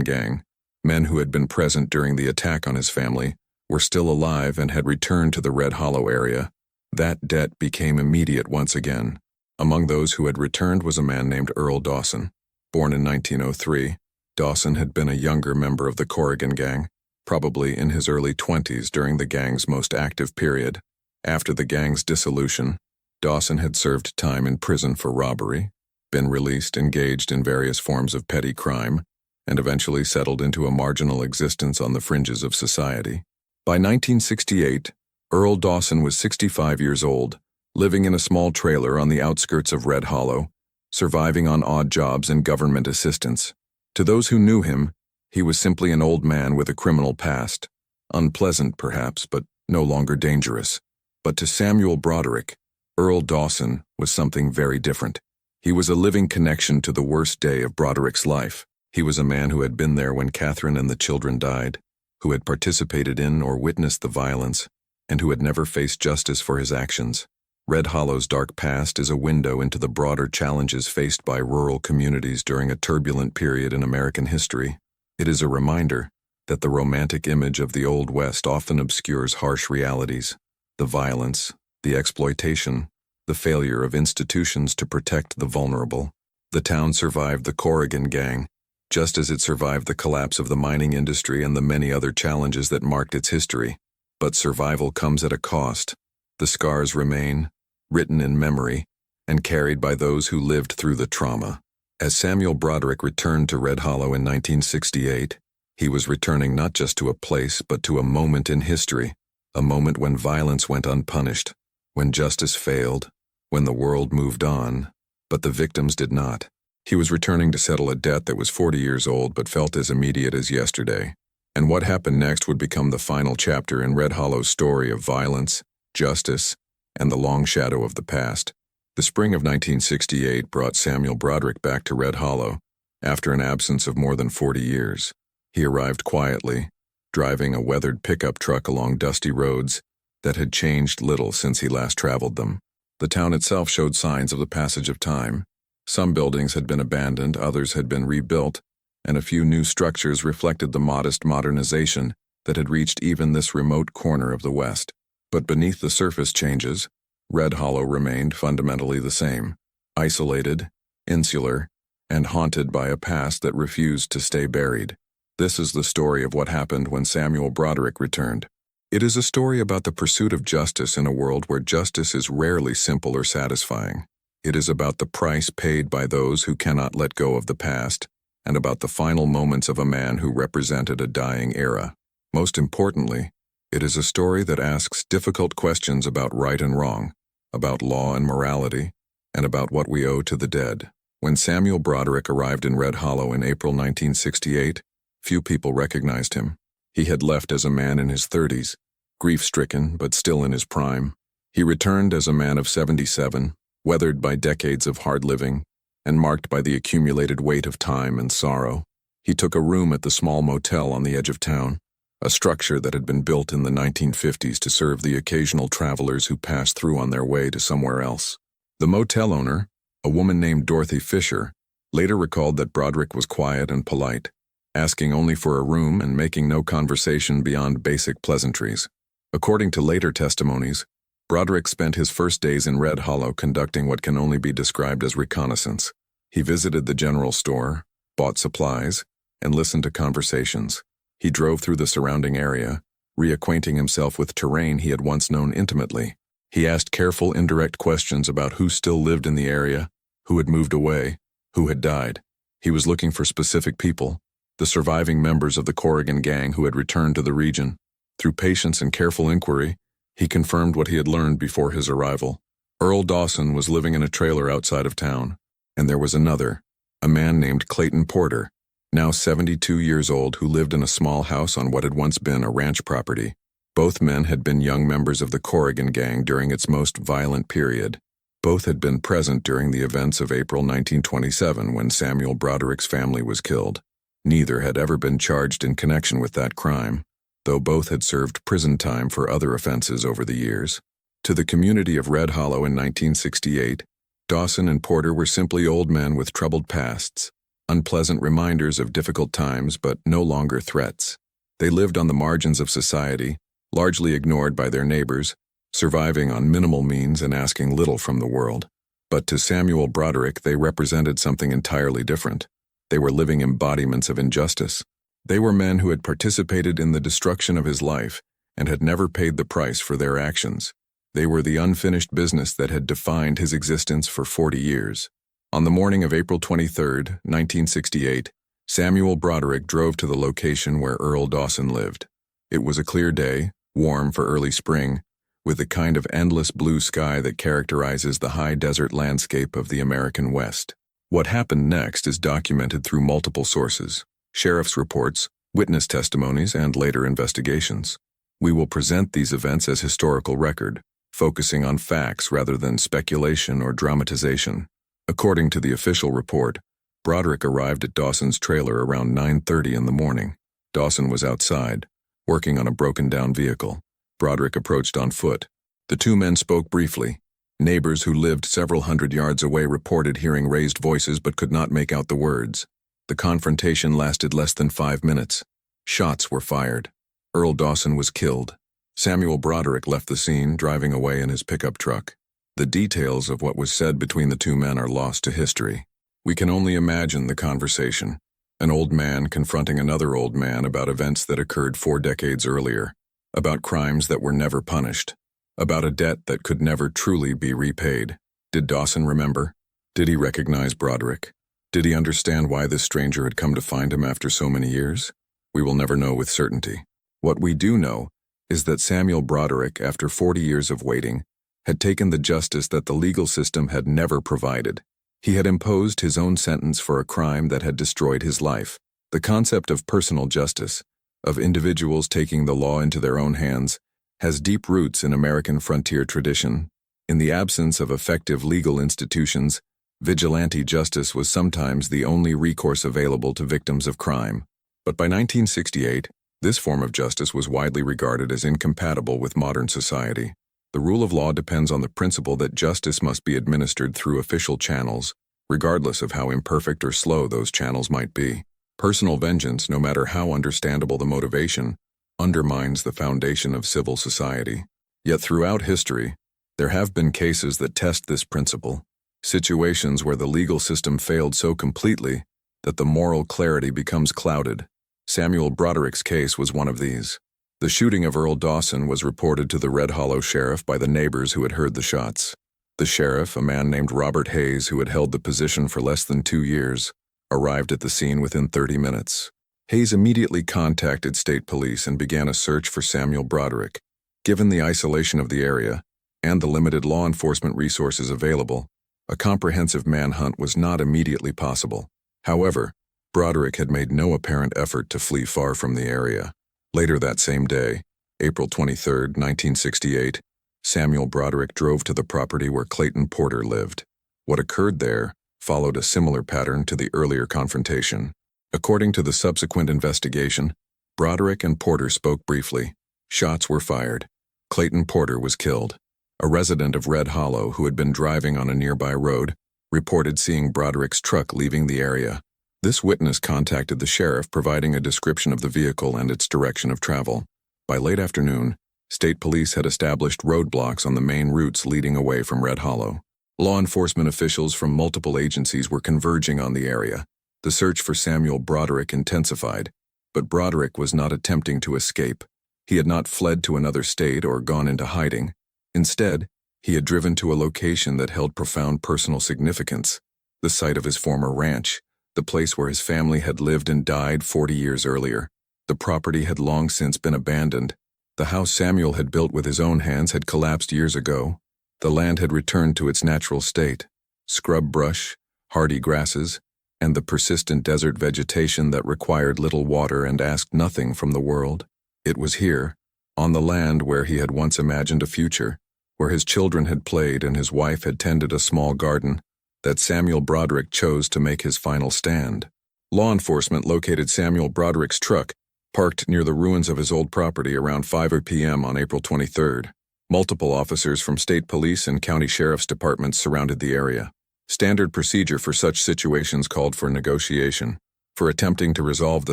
gang, men who had been present during the attack on his family, were still alive and had returned to the Red Hollow area, that debt became immediate once again. Among those who had returned was a man named Earl Dawson. Born in 1903, Dawson had been a younger member of the Corrigan gang, probably in his early 20s during the gang's most active period. After the gang's dissolution, Dawson had served time in prison for robbery, been released, engaged in various forms of petty crime, and eventually settled into a marginal existence on the fringes of society. By 1968, Earl Dawson was 65 years old, living in a small trailer on the outskirts of Red Hollow, surviving on odd jobs and government assistance. To those who knew him, he was simply an old man with a criminal past. Unpleasant, perhaps, but no longer dangerous. But to Samuel Broderick, Earl Dawson was something very different. He was a living connection to the worst day of Broderick's life. He was a man who had been there when Catherine and the children died, who had participated in or witnessed the violence, and who had never faced justice for his actions. Red Hollow's dark past is a window into the broader challenges faced by rural communities during a turbulent period in American history. It is a reminder that the romantic image of the Old West often obscures harsh realities, the violence, the exploitation, the failure of institutions to protect the vulnerable. The town survived the Corrigan gang, just as it survived the collapse of the mining industry and the many other challenges that marked its history. But survival comes at a cost. The scars remain, written in memory, and carried by those who lived through the trauma. As Samuel Broderick returned to Red Hollow in 1968, he was returning not just to a place but to a moment in history, a moment when violence went unpunished, when justice failed, when the world moved on, but the victims did not. He was returning to settle a debt that was 40 years old but felt as immediate as yesterday. And what happened next would become the final chapter in Red Hollow's story of violence, justice, and the long shadow of the past. The spring of 1968 brought Samuel Broderick back to Red Hollow after an absence of more than 40 years. He arrived quietly, driving a weathered pickup truck along dusty roads that had changed little since he last traveled them. The town itself showed signs of the passage of time. Some buildings had been abandoned, others had been rebuilt, and a few new structures reflected the modest modernization that had reached even this remote corner of the West. But beneath the surface changes, Red Hollow remained fundamentally the same, isolated, insular, and haunted by a past that refused to stay buried. This is the story of what happened when Samuel Broderick returned. It is a story about the pursuit of justice in a world where justice is rarely simple or satisfying. It is about the price paid by those who cannot let go of the past, and about the final moments of a man who represented a dying era. Most importantly, it is a story that asks difficult questions about right and wrong, about law and morality, and about what we owe to the dead. When Samuel Broderick arrived in Red Hollow in April 1968, few people recognized him. He had left as a man in his 30s, grief-stricken but still in his prime. He returned as a man of 77, weathered by decades of hard living, and marked by the accumulated weight of time and sorrow. He took a room at the small motel on the edge of town, a structure that had been built in the 1950s to serve the occasional travelers who passed through on their way to somewhere else. The motel owner, a woman named Dorothy Fisher, later recalled that Broderick was quiet and polite, asking only for a room and making no conversation beyond basic pleasantries. According to later testimonies, Broderick spent his first days in Red Hollow conducting what can only be described as reconnaissance. He visited the general store, bought supplies, and listened to conversations. He drove through the surrounding area, reacquainting himself with terrain he had once known intimately. He asked careful, indirect questions about who still lived in the area, who had moved away, who had died. He was looking for specific people, the surviving members of the Corrigan gang who had returned to the region. Through patience and careful inquiry, he confirmed what he had learned before his arrival. Earl Dawson was living in a trailer outside of town, and there was another, a man named Clayton Porter, now 72 years old, who lived in a small house on what had once been a ranch property. Both men had been young members of the Corrigan gang during its most violent period. Both had been present during the events of April 1927 when Samuel Broderick's family was killed. Neither had ever been charged in connection with that crime, though both had served prison time for other offenses over the years. To the community of Red Hollow in 1968, Dawson and Porter were simply old men with troubled pasts, unpleasant reminders of difficult times but no longer threats. They lived on the margins of society, largely ignored by their neighbors, surviving on minimal means and asking little from the world. But to Samuel Broderick, they represented something entirely different. They were living embodiments of injustice. They were men who had participated in the destruction of his life and had never paid the price for their actions. They were the unfinished business that had defined his existence for 40 years. On the morning of April 23, 1968, Samuel Broderick drove to the location where Earl Dawson lived. It was a clear day, warm for early spring, with the kind of endless blue sky that characterizes the high desert landscape of the American West. What happened next is documented through multiple sources: sheriff's reports, witness testimonies, and later investigations. We will present these events as historical record, focusing on facts rather than speculation or dramatization. According to the official report, Broderick arrived at Dawson's trailer around 9:30 in the morning. Dawson was outside, working on a broken-down vehicle. Broderick approached on foot. The two men spoke briefly. Neighbors who lived several hundred yards away reported hearing raised voices but could not make out the words. The confrontation lasted less than 5 minutes. Shots were fired. Earl Dawson was killed. Samuel Broderick left the scene, driving away in his pickup truck. The details of what was said between the two men are lost to history. We can only imagine the conversation. An old man confronting another old man about events that occurred 4 decades earlier, about crimes that were never punished, about a debt that could never truly be repaid. Did Dawson remember? Did he recognize Broderick? Did he understand why this stranger had come to find him after so many years? We will never know with certainty. What we do know is that Samuel Broderick, after 40 years of waiting, had taken the justice that the legal system had never provided. He had imposed his own sentence for a crime that had destroyed his life. The concept of personal justice, of individuals taking the law into their own hands, has deep roots in American frontier tradition. In the absence of effective legal institutions, vigilante justice was sometimes the only recourse available to victims of crime. But by 1968, this form of justice was widely regarded as incompatible with modern society. The rule of law depends on the principle that justice must be administered through official channels, regardless of how imperfect or slow those channels might be. Personal vengeance, no matter how understandable the motivation, undermines the foundation of civil society. Yet throughout history, there have been cases that test this principle, situations where the legal system failed so completely that the moral clarity becomes clouded. Samuel Broderick's case was one of these. The shooting of Earl Dawson was reported to the Red Hollow sheriff by the neighbors who had heard the shots. The sheriff, a man named Robert Hayes who had held the position for less than 2 years, arrived at the scene within 30 minutes. Hayes immediately contacted state police and began a search for Samuel Broderick. Given the isolation of the area and the limited law enforcement resources available, a comprehensive manhunt was not immediately possible. However, Broderick had made no apparent effort to flee far from the area. Later that same day, April 23, 1968, Samuel Broderick drove to the property where Clayton Porter lived. What occurred there followed a similar pattern to the earlier confrontation. According to the subsequent investigation, Broderick and Porter spoke briefly. Shots were fired. Clayton Porter was killed. A resident of Red Hollow who had been driving on a nearby road reported seeing Broderick's truck leaving the area. This witness contacted the sheriff, providing a description of the vehicle and its direction of travel. By late afternoon, state police had established roadblocks on the main routes leading away from Red Hollow. Law enforcement officials from multiple agencies were converging on the area. The search for Samuel Broderick intensified, but Broderick was not attempting to escape. He had not fled to another state or gone into hiding. Instead, he had driven to a location that held profound personal significance, the site of his former ranch, the place where his family had lived and died 40 years earlier. The property had long since been abandoned. The house Samuel had built with his own hands had collapsed years ago. The land had returned to its natural state: scrub brush, hardy grasses, and the persistent desert vegetation that required little water and asked nothing from the world. It was here, on the land where he had once imagined a future, where his children had played and his wife had tended a small garden, that Samuel Broderick chose to make his final stand. Law enforcement located Samuel Broderick's truck, parked near the ruins of his old property around 5 p.m. on April 23rd. Multiple officers from state police and county sheriff's departments surrounded the area. Standard procedure for such situations called for negotiation, for attempting to resolve the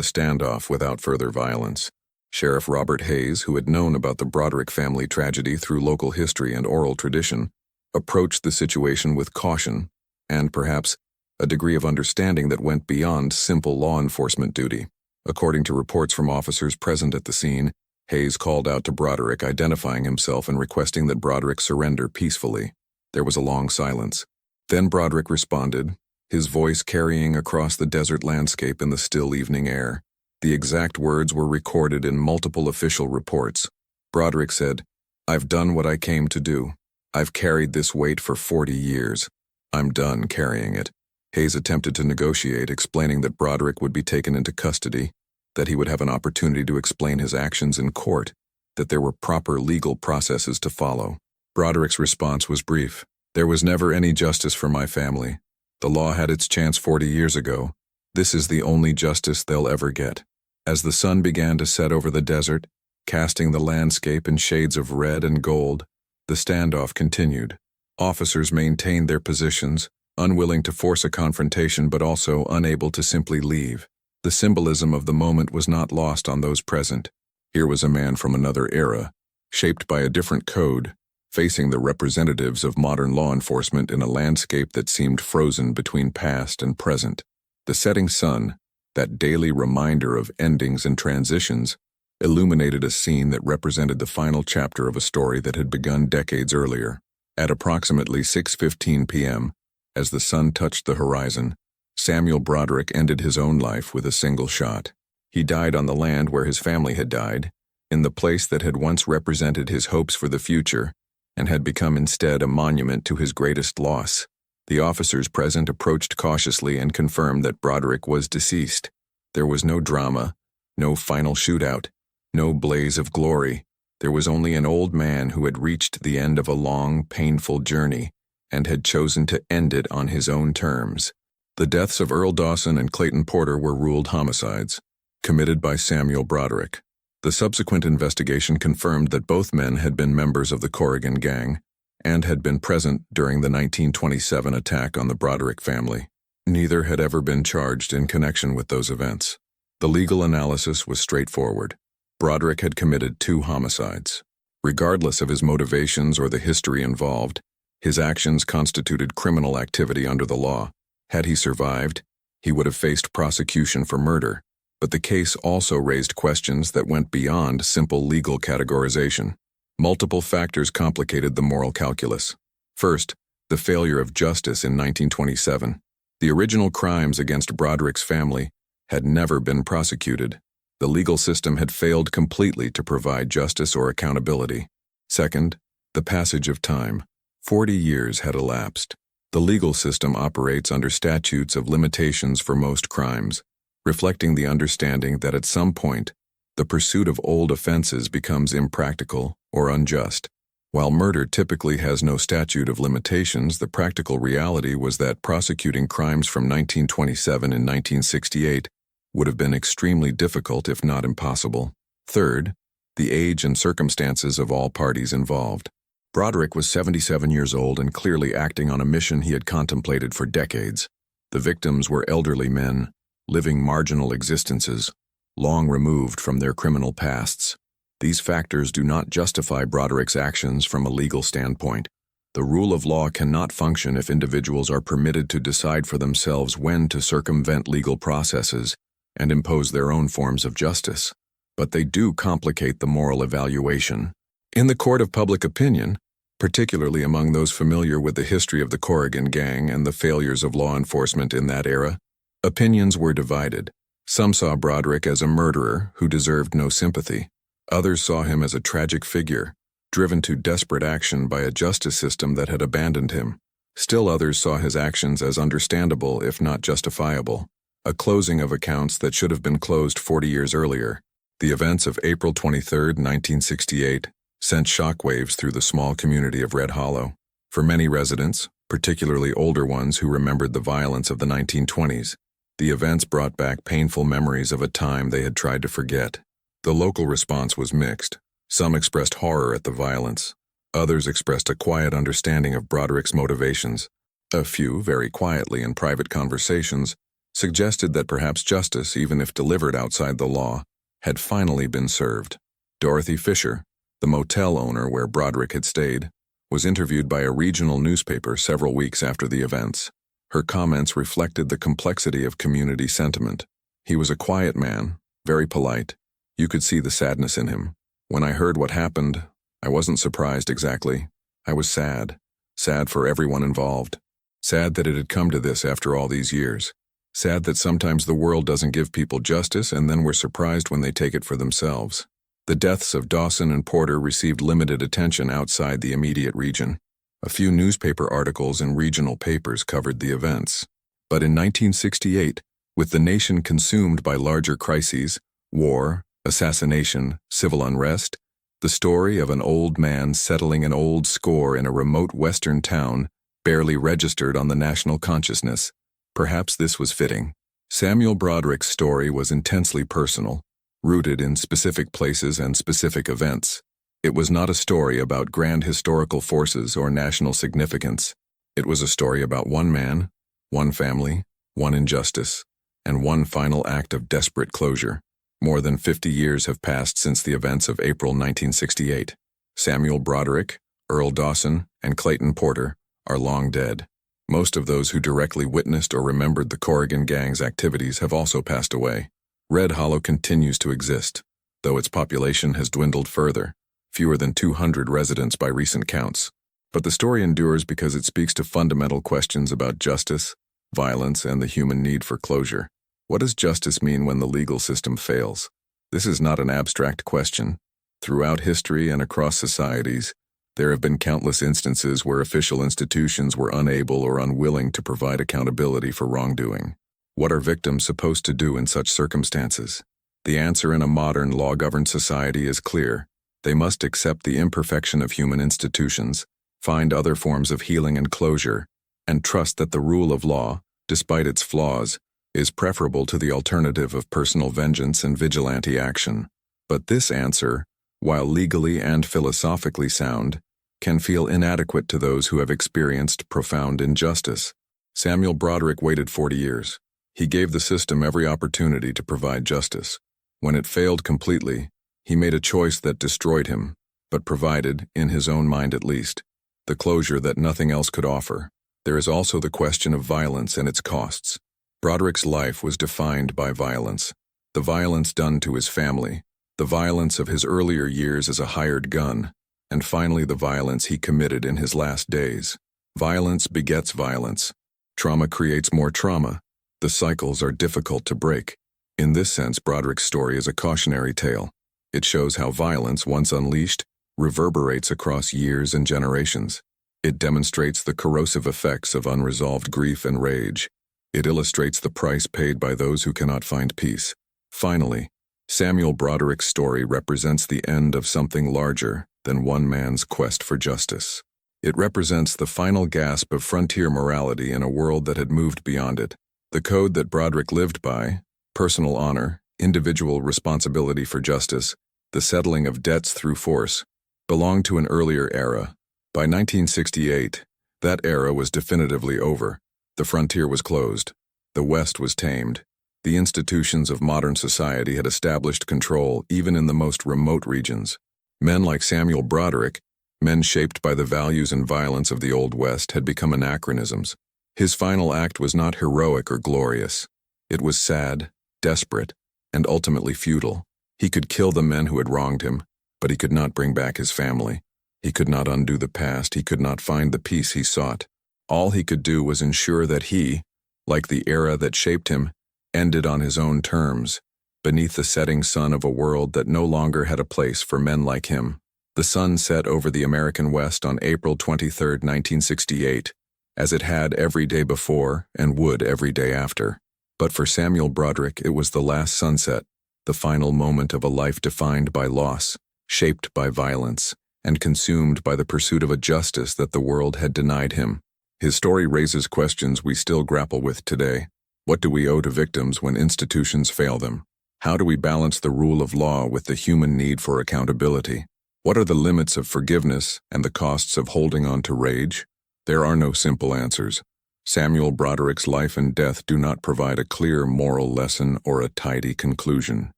standoff without further violence. Sheriff Robert Hayes, who had known about the Broderick family tragedy through local history and oral tradition, approached the situation with caution and, perhaps, a degree of understanding that went beyond simple law enforcement duty. According to reports from officers present at the scene, Hayes called out to Broderick, identifying himself and requesting that Broderick surrender peacefully. There was a long silence. Then Broderick responded, his voice carrying across the desert landscape in the still evening air. The exact words were recorded in multiple official reports. Broderick said, "I've done what I came to do. I've carried this weight for 40 years. I'm done carrying it." Hayes attempted to negotiate, explaining that Broderick would be taken into custody, that he would have an opportunity to explain his actions in court, that there were proper legal processes to follow. Broderick's response was brief. "There was never any justice for my family. The law had its chance 40 years ago. This is the only justice they'll ever get." As the sun began to set over the desert, casting the landscape in shades of red and gold, the standoff continued. Officers maintained their positions, unwilling to force a confrontation but also unable to simply leave. The symbolism of the moment was not lost on those present. Here was a man from another era, shaped by a different code, facing the representatives of modern law enforcement in a landscape that seemed frozen between past and present. The setting sun, that daily reminder of endings and transitions, illuminated a scene that represented the final chapter of a story that had begun decades earlier. At approximately 6:15 p.m., as the sun touched the horizon, Samuel Broderick ended his own life with a single shot. He died on the land where his family had died, in the place that had once represented his hopes for the future, and had become instead a monument to his greatest loss. The officers present approached cautiously and confirmed that Broderick was deceased. There was no drama, no final shootout, no blaze of glory. There was only an old man who had reached the end of a long, painful journey and had chosen to end it on his own terms. The deaths of Earl Dawson and Clayton Porter were ruled homicides, committed by Samuel Broderick. The subsequent investigation confirmed that both men had been members of the Corrigan Gang and had been present during the 1927 attack on the Broderick family. Neither had ever been charged in connection with those events. The legal analysis was straightforward. Broderick had committed 2 homicides. Regardless of his motivations or the history involved, his actions constituted criminal activity under the law. Had he survived, he would have faced prosecution for murder, but the case also raised questions that went beyond simple legal categorization. Multiple factors complicated the moral calculus. First, the failure of justice in 1927. The original crimes against Broderick's family had never been prosecuted. The legal system had failed completely to provide justice or accountability. Second, the passage of time. 40 years had elapsed. The legal system operates under statutes of limitations for most crimes, reflecting the understanding that at some point, the pursuit of old offenses becomes impractical or unjust. While murder typically has no statute of limitations, the practical reality was that prosecuting crimes from 1927 and 1968 would have been extremely difficult if not impossible. Third, the age and circumstances of all parties involved. Broderick was 77 years old and clearly acting on a mission he had contemplated for decades. The victims were elderly men, living marginal existences, long removed from their criminal pasts. These factors do not justify Broderick's actions from a legal standpoint. The rule of law cannot function if individuals are permitted to decide for themselves when to circumvent legal processes and impose their own forms of justice. But they do complicate the moral evaluation. In the court of public opinion, particularly among those familiar with the history of the Corrigan Gang and the failures of law enforcement in that era, opinions were divided. Some saw Broderick as a murderer who deserved no sympathy. Others saw him as a tragic figure, driven to desperate action by a justice system that had abandoned him. Still others saw his actions as understandable if not justifiable, a closing of accounts that should have been closed 40 years earlier. The events of April 23, 1968, sent shockwaves through the small community of Red Hollow. For many residents, particularly older ones who remembered the violence of the 1920s, the events brought back painful memories of a time they had tried to forget. The local response was mixed. Some expressed horror at the violence. Others expressed a quiet understanding of Broderick's motivations. A few, very quietly in private conversations, suggested that perhaps justice, even if delivered outside the law, had finally been served. Dorothy Fisher, the motel owner where Broderick had stayed, was interviewed by a regional newspaper several weeks after the events. Her comments reflected the complexity of community sentiment. He was a quiet man, very polite. You could see the sadness in him. When I heard what happened, I wasn't surprised exactly. I was sad. Sad for everyone involved. Sad that it had come to this after all these years. Sad that sometimes the world doesn't give people justice and then we're surprised when they take it for themselves. The deaths of Dawson and Porter received limited attention outside the immediate region. A few newspaper articles in regional papers covered the events. But in 1968, with the nation consumed by larger crises, war, assassination, civil unrest, the story of an old man settling an old score in a remote western town barely registered on the national consciousness. Perhaps this was fitting. Samuel Broderick's story was intensely personal, rooted in specific places and specific events. It was not a story about grand historical forces or national significance. It was a story about one man, one family, one injustice, and one final act of desperate closure. More than 50 years have passed since the events of April 1968. Samuel Broderick, Earl Dawson, and Clayton Porter are long dead. Most of those who directly witnessed or remembered the Corrigan Gang's activities have also passed away. Red Hollow continues to exist, though its population has dwindled further, fewer than 200 residents by recent counts. But the story endures because it speaks to fundamental questions about justice, violence, and the human need for closure. What does justice mean when the legal system fails? This is not an abstract question. Throughout history and across societies, there have been countless instances where official institutions were unable or unwilling to provide accountability for wrongdoing. What are victims supposed to do in such circumstances? The answer in a modern, law-governed society is clear. They must accept the imperfection of human institutions, find other forms of healing and closure, and trust that the rule of law, despite its flaws, is preferable to the alternative of personal vengeance and vigilante action. But this answer, while legally and philosophically sound, can feel inadequate to those who have experienced profound injustice. Samuel Broderick waited 40 years. He gave the system every opportunity to provide justice. When it failed completely, he made a choice that destroyed him, but provided, in his own mind at least, the closure that nothing else could offer. There is also the question of violence and its costs. Broderick's life was defined by violence. The violence done to his family, the violence of his earlier years as a hired gun, and finally the violence he committed in his last days. Violence begets violence. Trauma creates more trauma. The cycles are difficult to break. In this sense, Broderick's story is a cautionary tale. It shows how violence, once unleashed, reverberates across years and generations. It demonstrates the corrosive effects of unresolved grief and rage. It illustrates the price paid by those who cannot find peace. Finally, Samuel Broderick's story represents the end of something larger than one man's quest for justice. It represents the final gasp of frontier morality in a world that had moved beyond it. The code that Broderick lived by, personal honor, individual responsibility for justice, the settling of debts through force, belonged to an earlier era. By 1968, that era was definitively over. The frontier was closed. The West was tamed. The institutions of modern society had established control even in the most remote regions. Men like Samuel Broderick, men shaped by the values and violence of the Old West, had become anachronisms. His final act was not heroic or glorious. It was sad, desperate, and ultimately futile. He could kill the men who had wronged him, but he could not bring back his family. He could not undo the past. He could not find the peace he sought. All he could do was ensure that he, like the era that shaped him, ended on his own terms, beneath the setting sun of a world that no longer had a place for men like him. The sun set over the American West on April 23, 1968, as it had every day before and would every day after. But for Samuel Broderick, it was the last sunset, the final moment of a life defined by loss, shaped by violence, and consumed by the pursuit of a justice that the world had denied him. His story raises questions we still grapple with today. What do we owe to victims when institutions fail them? How do we balance the rule of law with the human need for accountability? What are the limits of forgiveness and the costs of holding on to rage? There are no simple answers. Samuel Broderick's life and death do not provide a clear moral lesson or a tidy conclusion.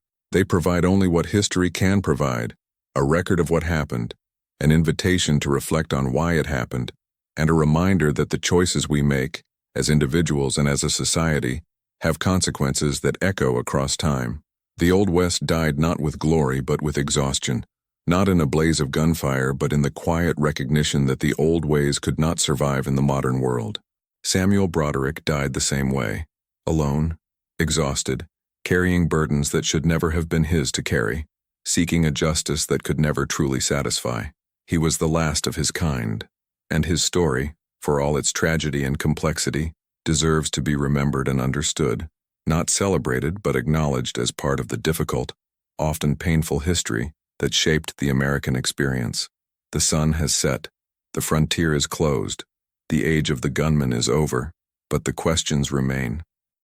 They provide only what history can provide, a record of what happened, an invitation to reflect on why it happened, and a reminder that the choices we make, as individuals and as a society, have consequences that echo across time. The Old West died not with glory but with exhaustion, not in a blaze of gunfire but in the quiet recognition that the old ways could not survive in the modern world. Samuel Broderick died the same way, alone, exhausted, carrying burdens that should never have been his to carry, seeking a justice that could never truly satisfy. He was the last of his kind, and his story, for all its tragedy and complexity, deserves to be remembered and understood, not celebrated but acknowledged as part of the difficult, often painful history that shaped the American experience. The sun has set, the frontier is closed, the age of the gunman is over, but the questions remain.